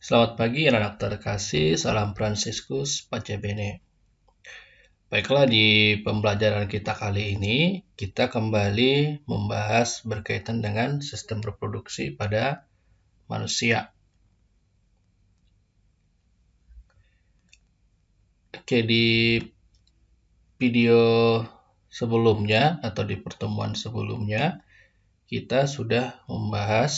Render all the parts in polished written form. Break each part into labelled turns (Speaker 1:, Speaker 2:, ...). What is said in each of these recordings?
Speaker 1: Selamat pagi anak-anak terkasih, salam Fransiskus Pacebene. Baiklah, di pembelajaran kita kali ini, kita kembali membahas berkaitan dengan sistem reproduksi pada manusia. Oke, di video sebelumnya atau di pertemuan sebelumnya, kita sudah membahas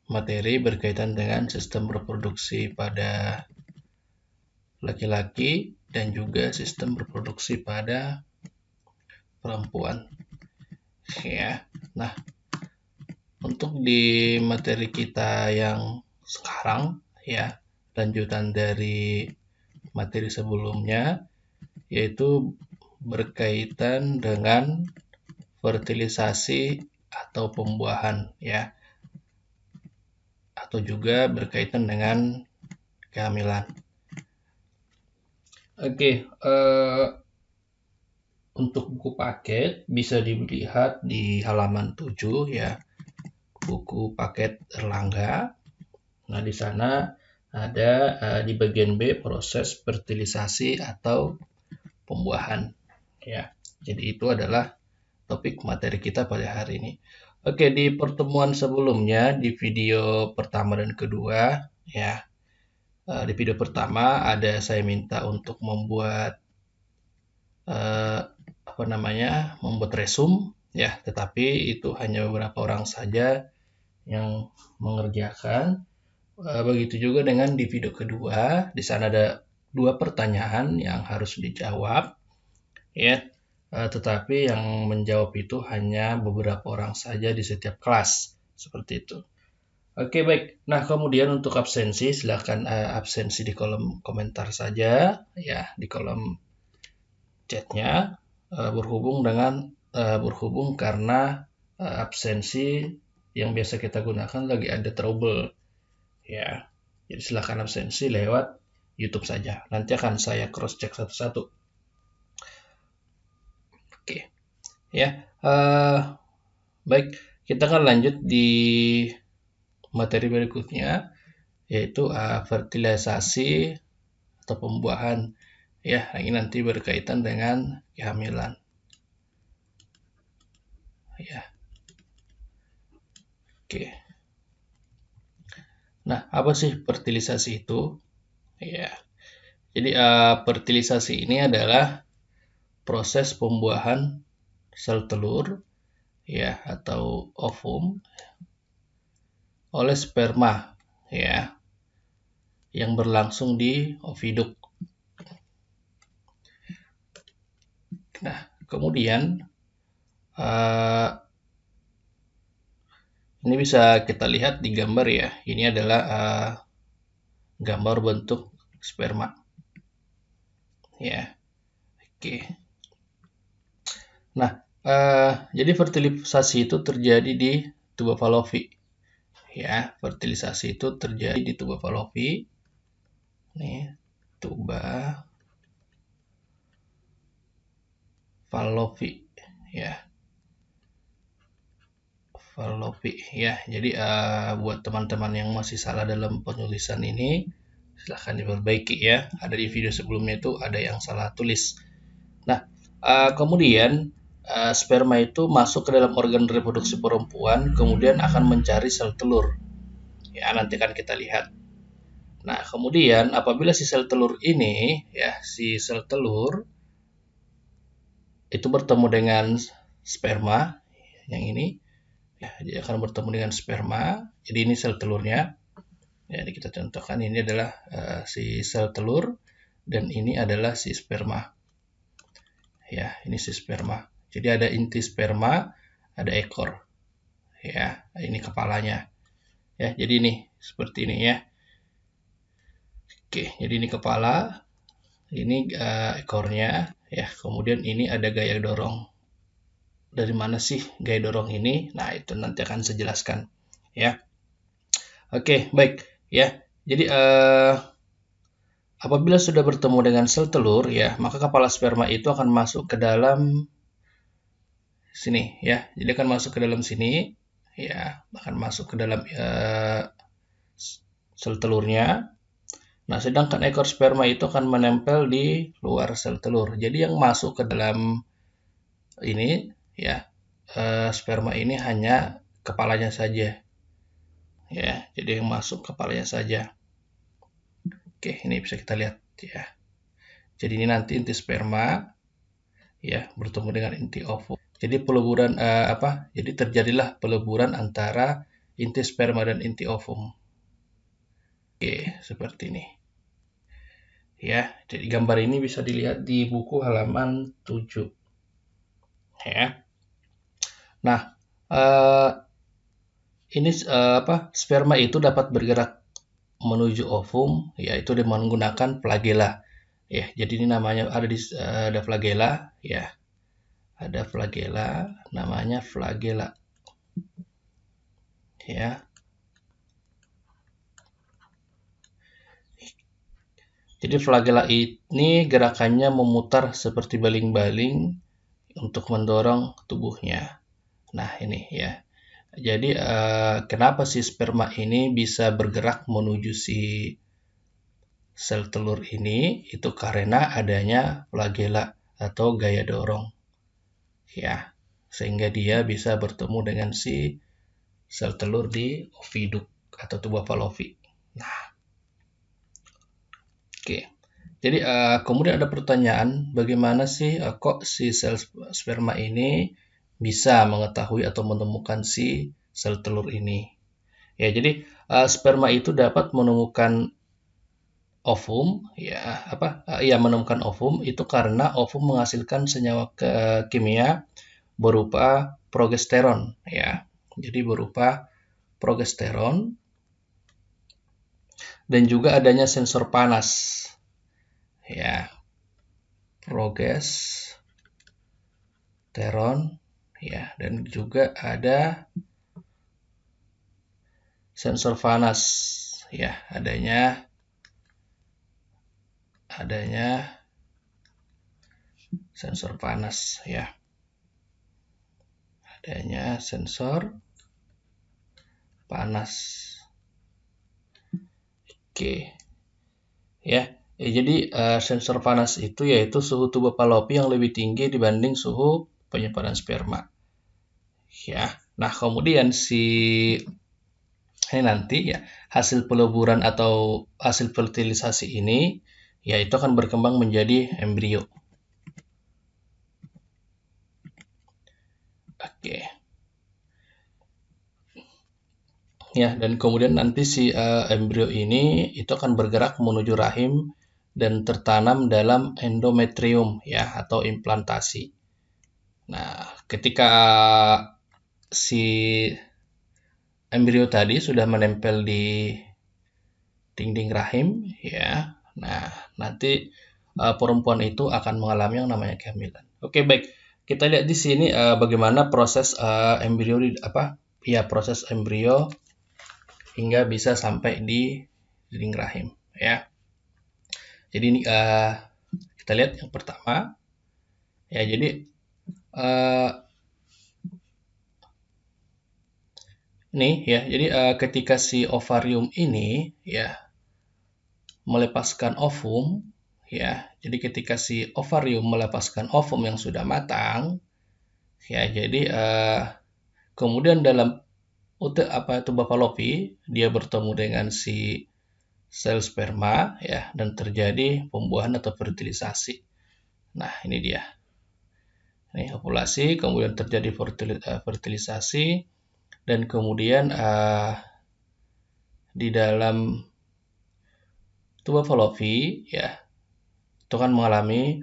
Speaker 1: materi berkaitan dengan sistem reproduksi pada laki-laki dan juga sistem reproduksi pada perempuan. Ya. Nah, untuk di materi kita yang sekarang ya, lanjutan dari materi sebelumnya, yaitu berkaitan dengan fertilisasi atau pembuahan ya, atau juga berkaitan dengan kehamilan. Oke, untuk buku paket bisa dilihat di halaman 7 ya, buku paket Erlangga. Nah, di sana ada di bagian B proses fertilisasi atau pembuahan ya. Jadi itu adalah topik materi kita pada hari ini. Oke, di pertemuan sebelumnya di video pertama dan kedua ya. Di video pertama ada saya minta untuk membuat membuat resume ya, tetapi itu hanya beberapa orang saja yang mengerjakan. Begitu juga dengan di video kedua, di sana ada 2 pertanyaan yang harus dijawab ya, tetapi yang menjawab itu hanya beberapa orang saja di setiap kelas, seperti itu. Oke, baik. Nah, kemudian untuk absensi, silakan absensi di kolom komentar saja ya, di kolom chatnya, berhubung karena absensi yang biasa kita gunakan lagi ada trouble ya. Jadi silakan absensi lewat YouTube saja. Nanti akan saya cross check satu-satu. Oke. Ya. Baik, kita akan lanjut di materi berikutnya, yaitu fertilisasi atau pembuahan ya. Ini nanti berkaitan dengan kehamilan ya. Oke. Nah, apa sih fertilisasi itu ya? Jadi fertilisasi ini adalah proses pembuahan sel telur ya, atau ovum oleh sperma ya, yang berlangsung di oviduk. Nah, kemudian ini bisa kita lihat di gambar ya. Ini adalah gambar bentuk sperma ya. Oke. Nah, jadi fertilisasi itu terjadi di tuba Fallopi ya. Fertilisasi itu terjadi di tuba Fallopi. Nih, tuba Fallopi ya. Fallopi ya. Jadi buat teman-teman yang masih salah dalam penulisan ini, silahkan diperbaiki ya. Ada di video sebelumnya itu ada yang salah tulis. Nah, kemudian sperma itu masuk ke dalam organ reproduksi perempuan, kemudian akan mencari sel telur. Ya, nanti akan kita lihat. Nah, kemudian apabila si sel telur ini, ya, si sel telur itu bertemu dengan sperma yang ini, ya, dia akan bertemu dengan sperma. Jadi ini sel telurnya. Ya, ini kita contohkan, ini adalah si sel telur dan ini adalah si sperma. Ya, ini si sperma. Jadi ada inti sperma, ada ekor. Ya, ini kepalanya. Ya, jadi ini seperti ini ya. Oke, jadi ini kepala, ini ekornya ya. Kemudian ini ada gaya dorong. Dari mana sih gaya dorong ini? Nah, itu nanti akan saya jelaskan ya. Oke, baik ya. Jadi apabila sudah bertemu dengan sel telur ya, maka kepala sperma itu akan masuk ke dalam sini ya. Jadi akan masuk ke dalam sini ya akan masuk ke dalam sel telurnya. Nah, sedangkan ekor sperma itu akan menempel di luar sel telur. Jadi yang masuk ke dalam ini ya sperma ini hanya kepalanya saja. Ya, jadi yang masuk kepalanya saja. Oke, ini bisa kita lihat ya. Jadi ini nanti inti sperma ya bertemu dengan inti ovum. Jadi peleburan Jadi terjadilah peleburan antara inti sperma dan inti ovum. Oke, seperti ini. Ya, jadi gambar ini bisa dilihat di buku halaman 7. Ya. Nah, ini sperma itu dapat bergerak menuju ovum, yaitu dengan menggunakan flagella. Ya, jadi ini namanya ada flagella, ya. Ada flagella, namanya flagella. Ya. Jadi flagella ini gerakannya memutar seperti baling-baling untuk mendorong tubuhnya. Nah, ini ya. Jadi kenapa si sperma ini bisa bergerak menuju si sel telur ini? Itu karena adanya flagella atau gaya dorong. Ya, sehingga dia bisa bertemu dengan si sel telur di oviduk atau tuba Fallopi. Nah, oke. Jadi kemudian ada pertanyaan, bagaimana sih kok si sel sperma ini bisa mengetahui atau menemukan si sel telur ini? Ya, jadi sperma itu dapat menemukan ovum, ya menemukan ovum itu karena ovum menghasilkan senyawa kimia berupa progesteron, ya. Jadi berupa progesteron dan juga adanya sensor panas. Ya, progesteron, ya, dan juga ada sensor panas, ya, adanya sensor panas, ya, adanya sensor panas. Oke, ya. Jadi sensor panas itu yaitu suhu tubuh Fallopi yang lebih tinggi dibanding suhu penyimpanan sperma. Ya. Nah, kemudian ini nanti ya hasil peleburan atau hasil fertilisasi ini ya itu akan berkembang menjadi embrio. Oke. Ya, dan kemudian nanti si embrio ini itu akan bergerak menuju rahim dan tertanam dalam endometrium ya atau implantasi. Nah, ketika si embrio tadi sudah menempel di dinding rahim ya. Nah, nanti perempuan itu akan mengalami yang namanya kehamilan. Oke, baik. Kita lihat di sini bagaimana proses embrio proses embrio hingga bisa sampai di dinding rahim ya. Jadi ini kita lihat yang pertama ya. Jadi ini ya. Jadi ketika si ovarium ini ya melepaskan ovum ya. Jadi ketika si ovarium melepaskan ovum yang sudah matang ya. Jadi kemudian dalam tuba Fallopi dia bertemu dengan si sel sperma ya dan terjadi pembuahan atau fertilisasi. Nah, ini dia. Ini ovulasi, kemudian terjadi fertilisasi dan kemudian di dalam tuba Fallopi ya itu kan mengalami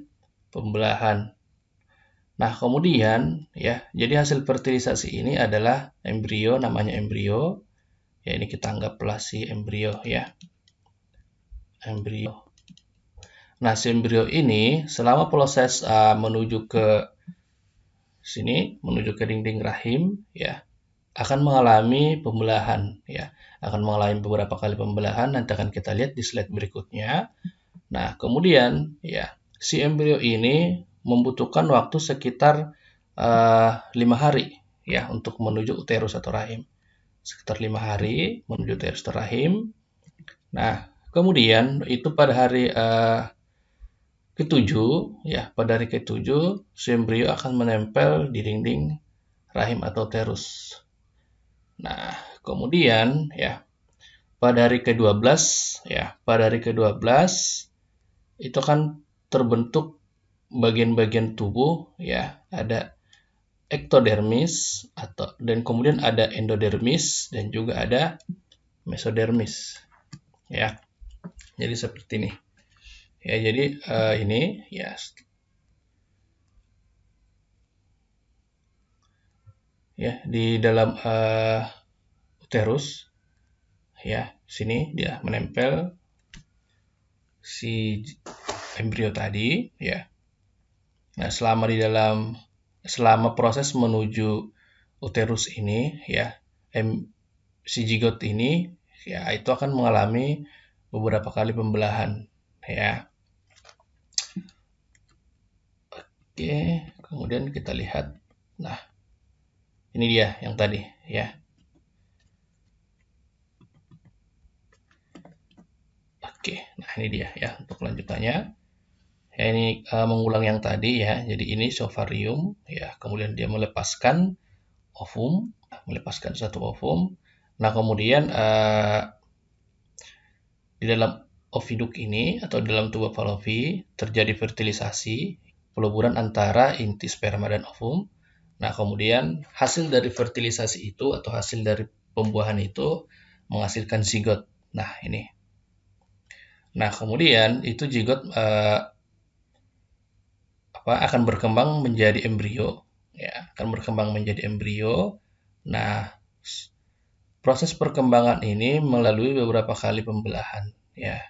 Speaker 1: pembelahan. Nah, kemudian ya, jadi hasil fertilisasi ini adalah embrio, namanya embrio. Ya, ini kita anggaplah si embrio ya. Embrio. Nah, si embrio ini selama proses menuju ke sini, menuju ke dinding rahim ya, akan mengalami pembelahan ya. Akan mengalami beberapa kali pembelahan, nanti akan kita lihat di slide berikutnya. Nah, kemudian ya, si embrio ini membutuhkan waktu sekitar 5 hari ya untuk menuju uterus atau rahim. Sekitar 5 hari menuju uterus atau rahim. Nah, kemudian itu pada hari ketujuh, ya pada hari ketujuh si embrio akan menempel di dinding rahim atau uterus. Nah, kemudian ya pada hari ke-12 itu kan terbentuk bagian-bagian tubuh, ya ada ektodermis dan kemudian ada endodermis dan juga ada mesodermis, ya. Jadi seperti ini. Ya, jadi ini ya di dalam uterus, ya sini dia menempel si embrio tadi, ya. Nah, selama proses menuju uterus ini, ya si zigot ini ya itu akan mengalami beberapa kali pembelahan, ya. Oke, kemudian kita lihat. Nah, ini dia yang tadi, ya. Oke, nah ini dia ya untuk lanjutannya. Ya, ini mengulang yang tadi, ya. Jadi ini ovarium, ya. Kemudian dia melepaskan satu ovum. Nah, kemudian di dalam oviduk ini atau dalam tubuh Fallopi terjadi fertilisasi, peluburan antara inti sperma dan ovum. Nah, kemudian hasil dari fertilisasi itu atau hasil dari pembuahan itu menghasilkan zigot. Nah, ini. Nah, kemudian itu zigot akan berkembang menjadi embrio, ya, akan berkembang menjadi embrio. Nah, proses perkembangan ini melalui beberapa kali pembelahan, ya.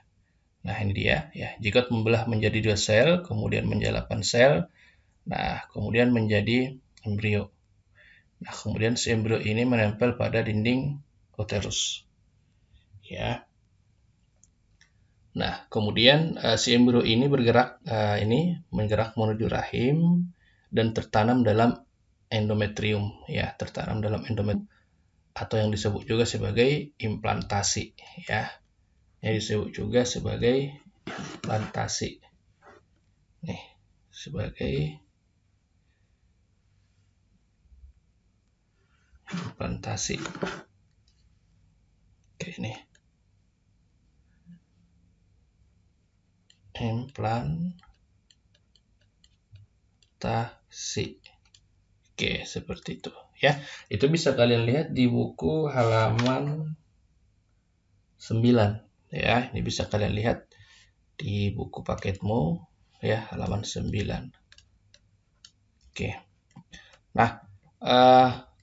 Speaker 1: Nah, ini dia, ya. Zigot membelah menjadi 2 sel, kemudian menjadi 8 sel. Nah, kemudian menjadi embrio. Nah, kemudian si embrio ini menempel pada dinding uterus. Ya. Nah, kemudian si embrio ini menggerak menuju rahim dan tertanam dalam endometrium, ya, tertanam dalam endometrium atau yang disebut juga sebagai implantasi, ya. Yang disebut juga sebagai implantasi. Nih, sebagai implantasi. Oke, ini. Implantasi. Oke, seperti itu, ya. Itu bisa kalian lihat di buku halaman 9, ya. Ini bisa kalian lihat di buku paketmu, ya, halaman 9. Oke. Nah,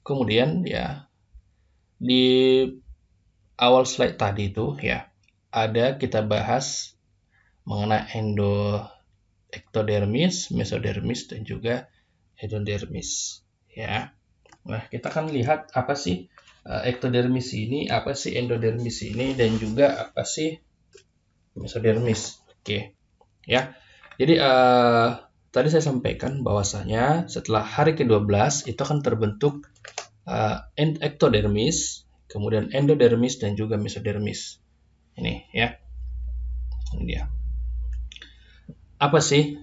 Speaker 1: kemudian ya di awal slide tadi itu, ya, ada kita bahas mengenai ektodermis, mesodermis dan juga endodermis, ya. Nah, kita akan lihat apa sih ektodermis ini, apa sih endodermis ini, dan juga apa sih mesodermis. Oke, ya. Jadi tadi saya sampaikan bahwasanya setelah hari ke-12 itu akan terbentuk ektodermis, kemudian endodermis dan juga mesodermis. Ini, ya. Ini dia. Apa sih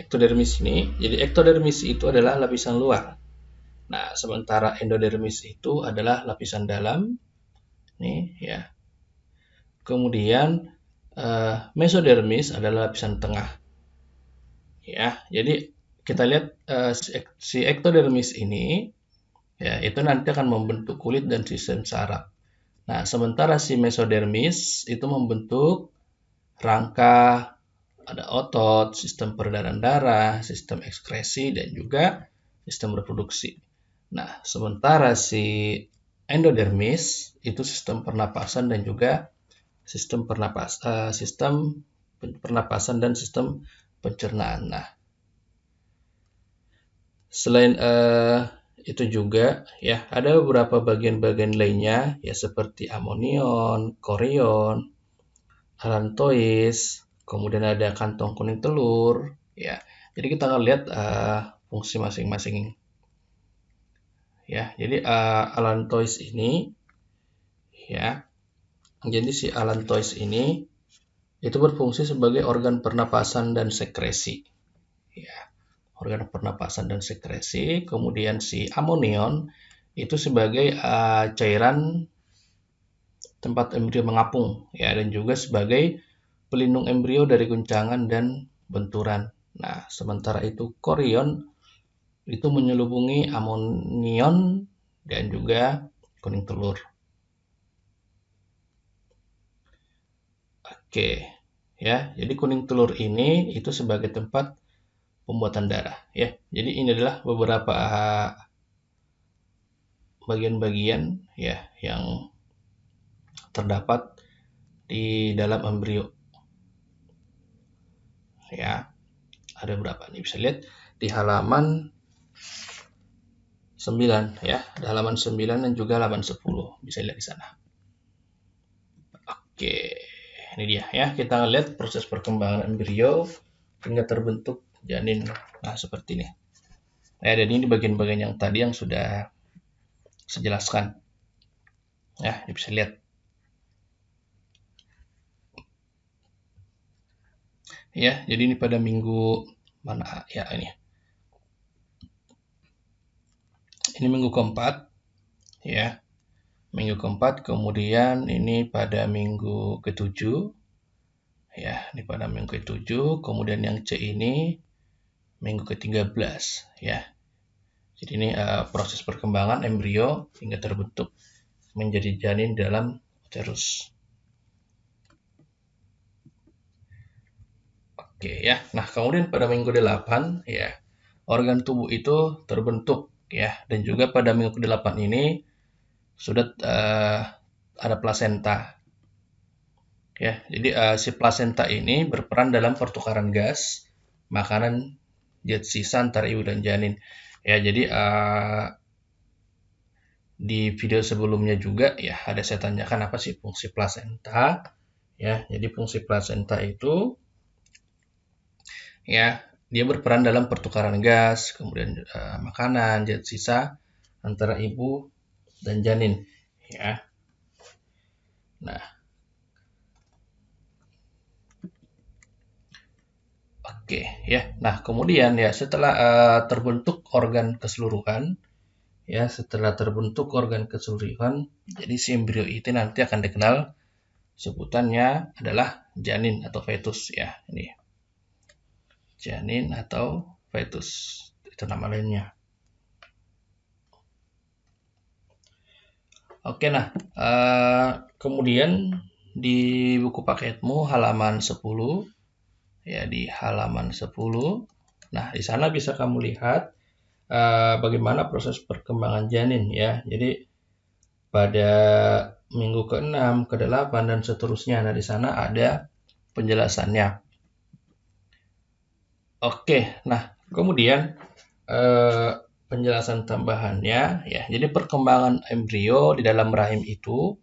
Speaker 1: ektodermis ini? Jadi ektodermis itu adalah lapisan luar. Nah, sementara endodermis itu adalah lapisan dalam. Nih, ya. Kemudian mesodermis adalah lapisan tengah. Ya, jadi kita lihat si ektodermis ini, ya, itu nanti akan membentuk kulit dan sistem saraf. Nah, sementara si mesodermis itu membentuk rangka, ada otot, sistem peredaran darah, sistem ekskresi, dan juga sistem reproduksi. Nah, sementara si endodermis itu sistem pernapasan dan juga sistem pernapasan dan sistem pencernaan. Nah, selain itu juga, ya, ada beberapa bagian-bagian lainnya, ya, seperti amonion, korion, alantois, kemudian ada kantong kuning telur, ya. Jadi kita akan lihat fungsi masing-masing, ya. Jadi allantois ini ya. Jadi si allantois ini itu berfungsi sebagai organ pernapasan dan sekresi. Ya, organ pernapasan dan sekresi. Kemudian si amonion itu sebagai cairan tempat embrio mengapung, ya, dan juga sebagai pelindung embrio dari guncangan dan benturan. Nah, sementara itu korion itu menyelubungi amonion dan juga kuning telur. Oke, ya. Jadi kuning telur ini itu sebagai tempat pembuatan darah, ya. Jadi ini adalah beberapa bagian-bagian ya yang terdapat di dalam embrio. Ya, ada berapa nih? Bisa lihat di halaman 9 ya, ada halaman 9 dan juga halaman 10. Bisa lihat di sana. Oke, ini dia ya. Kita lihat proses perkembangan embrio hingga terbentuk janin. Nah, seperti ini. Dan ini bagian-bagian yang tadi yang sudah saya jelaskan. Ya, bisa lihat. Ya, jadi ini pada minggu mana ya ini. Ini minggu keempat ya. Minggu keempat, kemudian ini pada minggu ketujuh ya, ini pada minggu ketujuh, kemudian yang C ini minggu ke-13 ya. Jadi ini proses perkembangan embrio hingga terbentuk menjadi janin dalam uterus. Oke ya. Nah, kemudian pada minggu 8 ya, organ tubuh itu terbentuk ya, dan juga pada minggu ke-8 ini sudah ada plasenta. Ya, jadi si plasenta ini berperan dalam pertukaran gas, makanan, zat sisa antara ibu dan janin. Ya, jadi di video sebelumnya juga ya ada saya tanyakan apa sih fungsi plasenta. Ya, jadi fungsi plasenta itu ya dia berperan dalam pertukaran gas, kemudian makanan, zat sisa antara ibu dan janin. Ya. Nah, oke ya. Nah, kemudian ya setelah terbentuk organ keseluruhan, ya setelah terbentuk organ keseluruhan, jadi si embrio itu nanti akan dikenal sebutannya adalah janin atau fetus ya. Ini janin atau fetus itu nama lainnya. Oke, nah kemudian di buku paketmu halaman 10 ya, di halaman 10. Nah, di sana bisa kamu lihat bagaimana proses perkembangan janin ya. Jadi pada minggu ke-6, ke-8 dan seterusnya. Nah, di sana ada penjelasannya. Oke, nah kemudian penjelasan tambahannya ya. Jadi perkembangan embrio di dalam rahim itu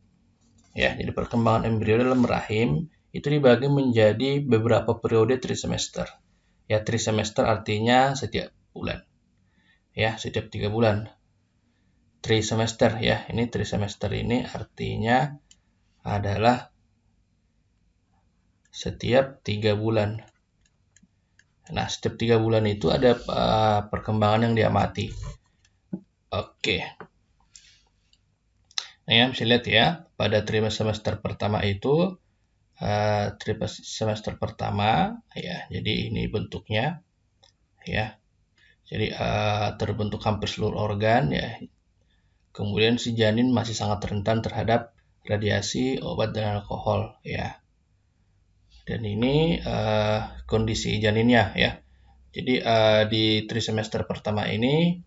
Speaker 1: ya. Jadi perkembangan embrio dalam rahim itu dibagi menjadi beberapa periode trimester. Ya, trimester artinya setiap bulan. Ya, setiap 3 bulan. Trimester ya. Ini trimester ini artinya adalah setiap 3 bulan. Nah, setiap 3 bulan itu ada perkembangan yang diamati. Oke. Nah, ya, bisa lihat ya, pada trimester pertama itu trimester pertama ya, jadi ini bentuknya ya. Jadi terbentuk hampir seluruh organ ya. Kemudian si janin masih sangat rentan terhadap radiasi, obat dan alkohol ya. Dan ini kondisi janinnya ya. Jadi di trimester pertama ini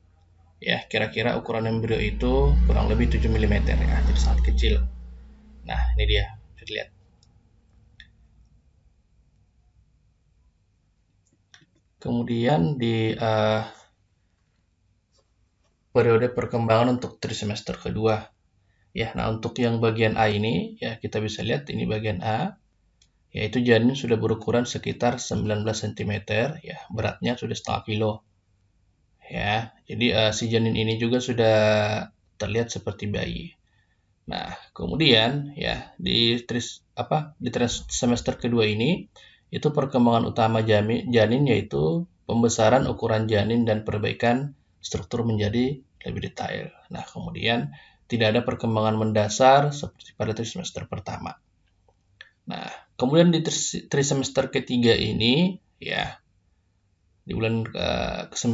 Speaker 1: ya kira-kira ukuran embrio itu kurang lebih 7 mm ya, jadi sangat kecil. Nah, ini dia, bisa dilihat. Kemudian di periode perkembangan untuk trimester kedua. Ya, nah untuk yang bagian A ini ya kita bisa lihat ini bagian A. Yaitu janin sudah berukuran sekitar 19 cm ya, beratnya sudah setengah kilo. ya. Jadi si janin ini juga sudah terlihat seperti bayi. Nah, kemudian ya di semester kedua ini itu perkembangan utama janin yaitu pembesaran ukuran janin dan perbaikan struktur menjadi lebih detail. Nah, kemudian tidak ada perkembangan mendasar seperti pada trimester pertama. Nah, kemudian di trimester ketiga ini ya di bulan ke-9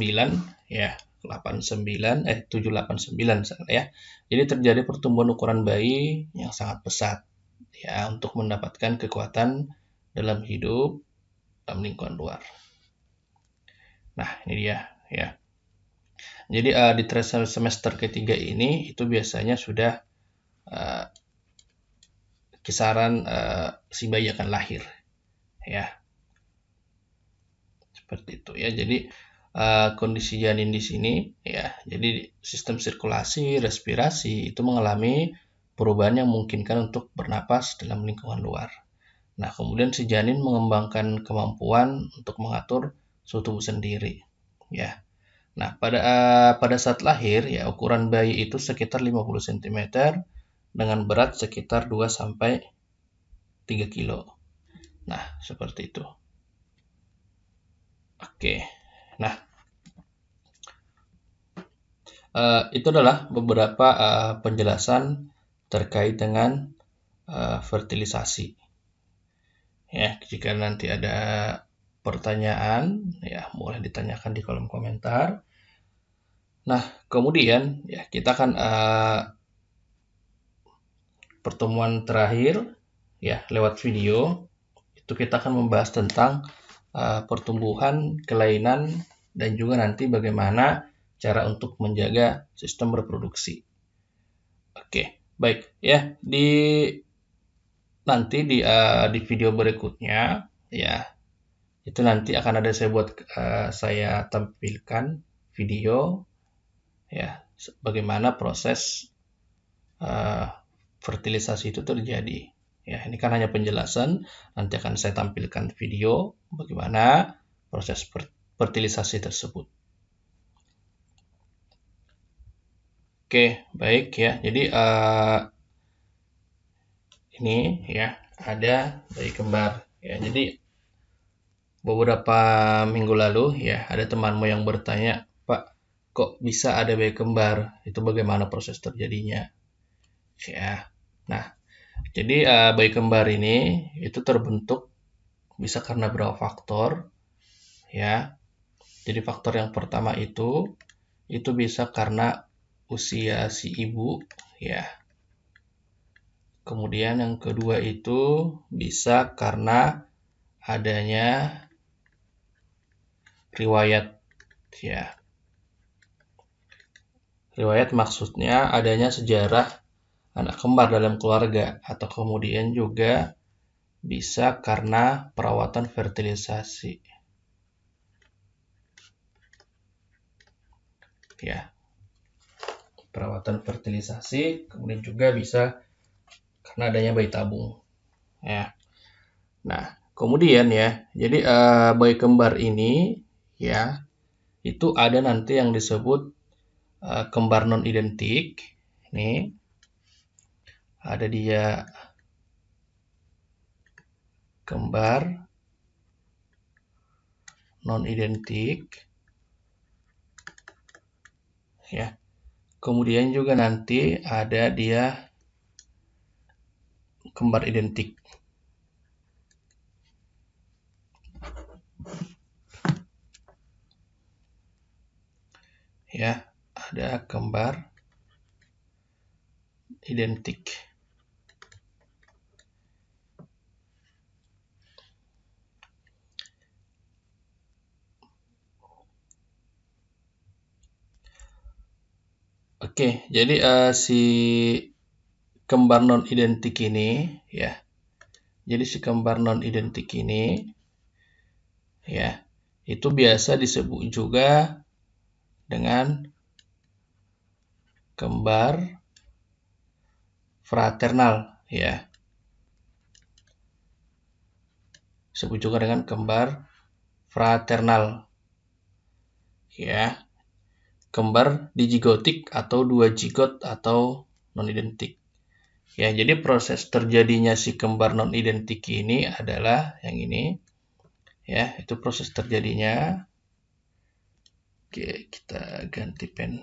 Speaker 1: ya 789 ya. Jadi terjadi pertumbuhan ukuran bayi yang sangat pesat ya untuk mendapatkan kekuatan dalam hidup dalam lingkungan luar. Nah, ini dia ya. Jadi di semester ketiga ini itu biasanya sudah kisaran si bayi akan lahir ya. Seperti itu ya. Jadi kondisi janin di sini ya. Jadi sistem sirkulasi, respirasi itu mengalami perubahan yang memungkinkan untuk bernapas dalam lingkungan luar. Nah, kemudian si janin mengembangkan kemampuan untuk mengatur suhu tubuh sendiri ya. Nah, pada saat lahir ya ukuran bayi itu sekitar 50 cm dengan berat sekitar 2 sampai 3 kilo. Nah, seperti itu. Oke. Nah, itu adalah beberapa penjelasan terkait dengan fertilisasi. Ya, jika nanti ada pertanyaan, ya boleh ditanyakan di kolom komentar. Nah, kemudian ya kita akan pertemuan terakhir ya lewat video itu kita akan membahas tentang pertumbuhan, kelainan, dan juga nanti bagaimana cara untuk menjaga sistem reproduksi. Oke, baik ya nanti di video berikutnya ya itu nanti akan ada saya tampilkan video ya bagaimana proses fertilisasi itu terjadi. Ya, ini kan hanya penjelasan, nanti akan saya tampilkan video bagaimana proses fertilisasi tersebut. Oke, baik ya. Jadi ini ya ada bayi kembar. Ya, jadi beberapa minggu lalu ya ada temanmu yang bertanya, "Pak, kok bisa ada bayi kembar? Itu bagaimana proses terjadinya?" Ya. Nah, jadi bayi kembar ini itu terbentuk bisa karena beberapa faktor ya. Jadi faktor yang pertama itu bisa karena usia si ibu ya. Kemudian yang kedua itu bisa karena adanya riwayat ya. Riwayat maksudnya adanya sejarah anak kembar dalam keluarga atau kemudian juga bisa karena perawatan fertilisasi. Ya. Perawatan fertilisasi kemudian juga bisa karena adanya bayi tabung. Ya. Nah, kemudian ya, jadi bayi kembar ini ya itu ada nanti yang disebut kembar non identik. Ini ada dia kembar non identik ya. Kemudian juga nanti ada dia kembar identik. Ya, ada kembar identik. Oke, jadi si kembar non identik ini ya. Jadi si kembar non identik ini ya, itu biasa disebut juga dengan kembar fraternal ya. Disebut juga dengan kembar fraternal ya. kembar digigotik atau 2 jigot atau non-identik. Ya, jadi proses terjadinya si kembar non-identik ini adalah yang ini. Ya, itu proses terjadinya. Oke, kita ganti pen.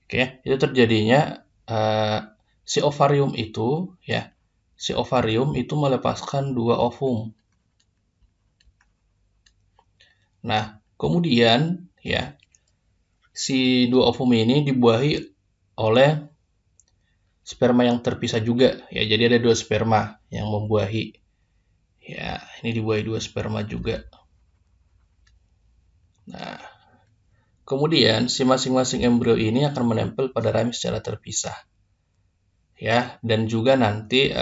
Speaker 1: Oke, itu terjadinya si ovarium itu, ya, si ovarium itu melepaskan 2 ovum. Nah, kemudian ya, si 2 ovum ini dibuahi oleh sperma yang terpisah juga. Ya, jadi ada 2 sperma yang membuahi. Ya, ini dibuahi 2 sperma juga. Nah, kemudian si masing-masing embrio ini akan menempel pada rahim secara terpisah. Ya, dan juga nanti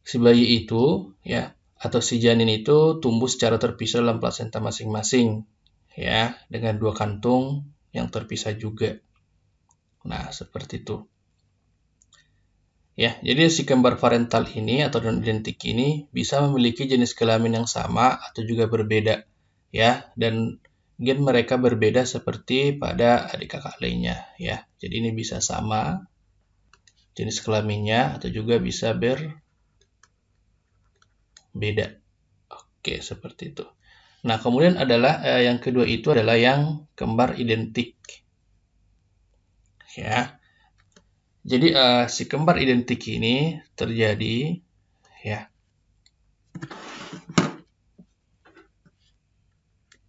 Speaker 1: si bayi itu ya atau si janin itu tumbuh secara terpisah dalam plasenta masing-masing ya, dengan 2 kantung yang terpisah juga. Nah, seperti itu. Ya, jadi si kembar parental ini atau non-identik ini bisa memiliki jenis kelamin yang sama atau juga berbeda ya, dan gen mereka berbeda seperti pada adik kakak lainnya ya. Jadi ini bisa sama jenis kelaminnya atau juga bisa berbeda. Oke, seperti itu. Nah, kemudian adalah yang kedua itu adalah yang kembar identik. Ya. Jadi si kembar identik ini terjadi ya.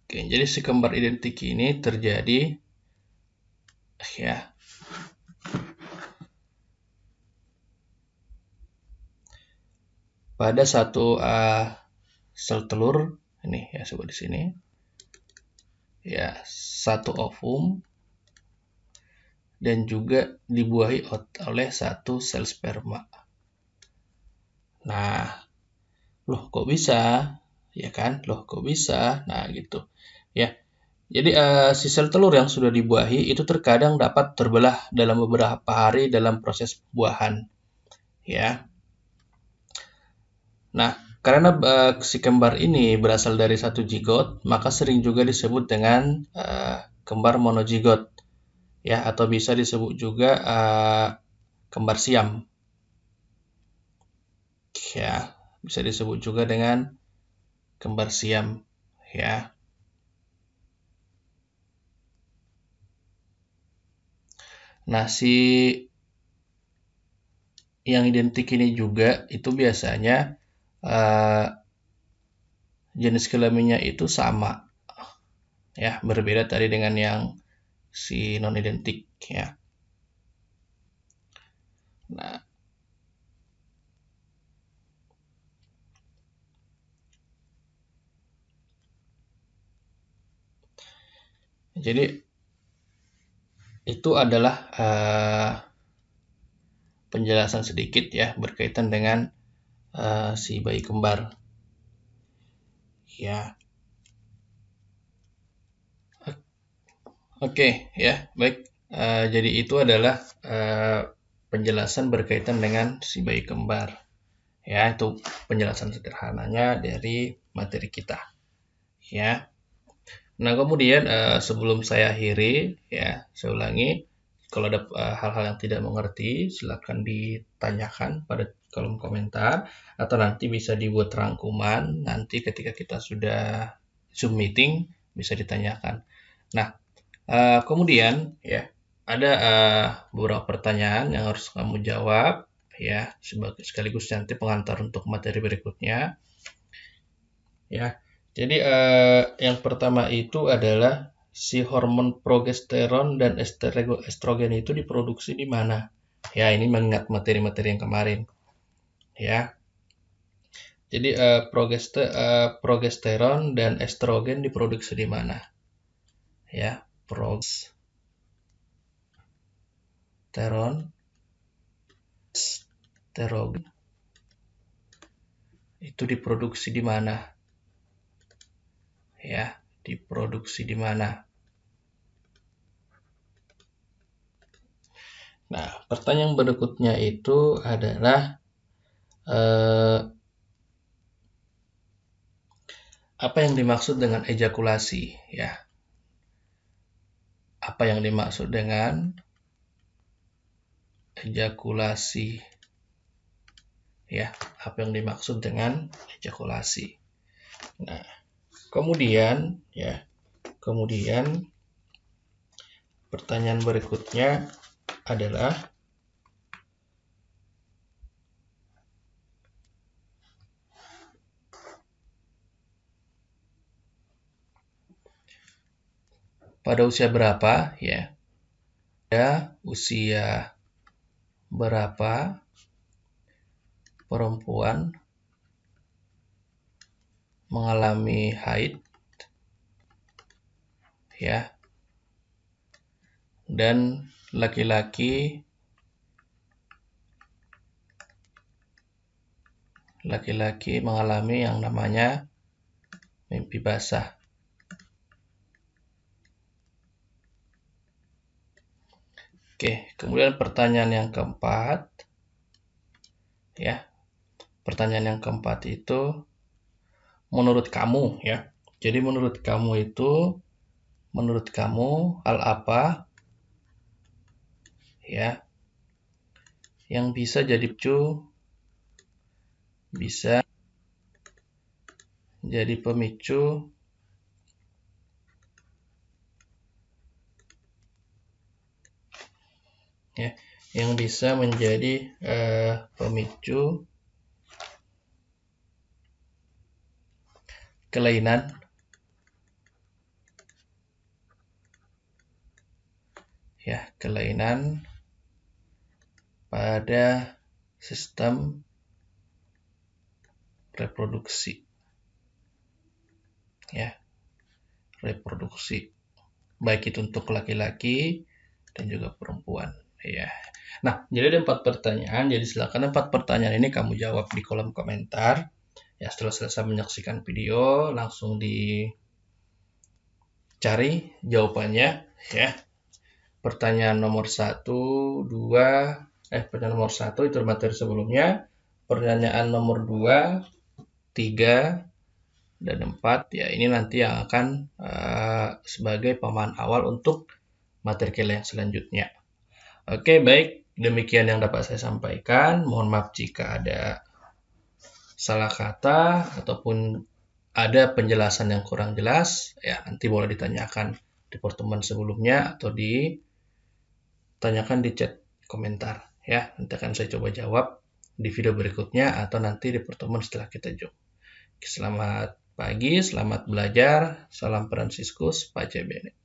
Speaker 1: Oke, jadi si kembar identik ini terjadi ya pada satu sel telur ini ya, sebut di sini ya, satu ovum dan juga dibuahi oleh satu sel sperma. Nah, loh kok bisa? Ya kan? Loh kok bisa? Nah, gitu. Ya. Jadi si sel telur yang sudah dibuahi itu terkadang dapat terbelah dalam beberapa hari dalam proses pembuahan. Ya. Nah, karena si kembar ini berasal dari satu jigot, maka sering juga disebut dengan kembar monojigot. Ya, atau bisa disebut juga kembar siam. Ya, bisa disebut juga dengan kembar siam. Ya. Nah, si yang identik ini juga itu biasanya jenis kelaminnya itu sama. Ya, berbeda tadi dengan yang si non identik ya. Nah, jadi itu adalah penjelasan sedikit ya berkaitan dengan si bayi kembar. Ya. Oke, ya, baik. Jadi itu adalah penjelasan berkaitan dengan si bayi kembar. Ya, itu penjelasan sederhananya dari materi kita. Ya. Nah, kemudian sebelum saya akhiri, ya, saya ulangi, kalau ada hal-hal yang tidak mengerti, silakan ditanyakan pada kolom komentar, atau nanti bisa dibuat rangkuman, nanti ketika kita sudah Zoom meeting, bisa ditanyakan. Nah, kemudian, ya, ada beberapa pertanyaan yang harus kamu jawab, ya, sekaligus nanti pengantar untuk materi berikutnya. Ya, jadi yang pertama itu adalah si hormon progesteron dan estrogen itu diproduksi di mana? Ya, ini mengingat materi-materi yang kemarin. Ya, jadi progesteron dan estrogen diproduksi di mana? Ya, progesteron, estrogen itu diproduksi di mana? Ya, diproduksi di mana? Nah, pertanyaan berikutnya itu adalah Apa yang dimaksud dengan ejakulasi? Ya, apa yang dimaksud dengan ejakulasi? Ya, apa yang dimaksud dengan ejakulasi? Nah, kemudian pertanyaan berikutnya adalah pada usia berapa, ya? Pada usia berapa perempuan mengalami haid, ya, dan laki-laki mengalami yang namanya mimpi basah. Oke, kemudian pertanyaan yang keempat, ya. Pertanyaan yang keempat itu menurut kamu, ya. Jadi menurut kamu hal apa, ya, yang bisa jadi pemicu ya, yang bisa menjadi pemicu kelainan pada sistem reproduksi, ya, reproduksi, baik itu untuk laki-laki dan juga perempuan, ya. Nah, jadi ada 4 pertanyaan, jadi silakan 4 pertanyaan ini kamu jawab di kolom komentar. Ya, setelah selesai menyaksikan video, langsung dicari jawabannya, ya. Pertanyaan nomor 1, 2, pertanyaan nomor 1 itu materi sebelumnya. Pertanyaan nomor 2, 3, dan 4, ya ini nanti yang akan sebagai pemahaman awal untuk materi yang selanjutnya. Oke, baik. Demikian yang dapat saya sampaikan. Mohon maaf jika ada salah kata ataupun ada penjelasan yang kurang jelas. Ya, nanti boleh ditanyakan di pertemuan sebelumnya atau ditanyakan di chat komentar. Ya, nanti akan saya coba jawab di video berikutnya atau nanti di pertemuan setelah kita jumpa. Selamat pagi, selamat belajar. Salam Fransiskus, Pace Bene.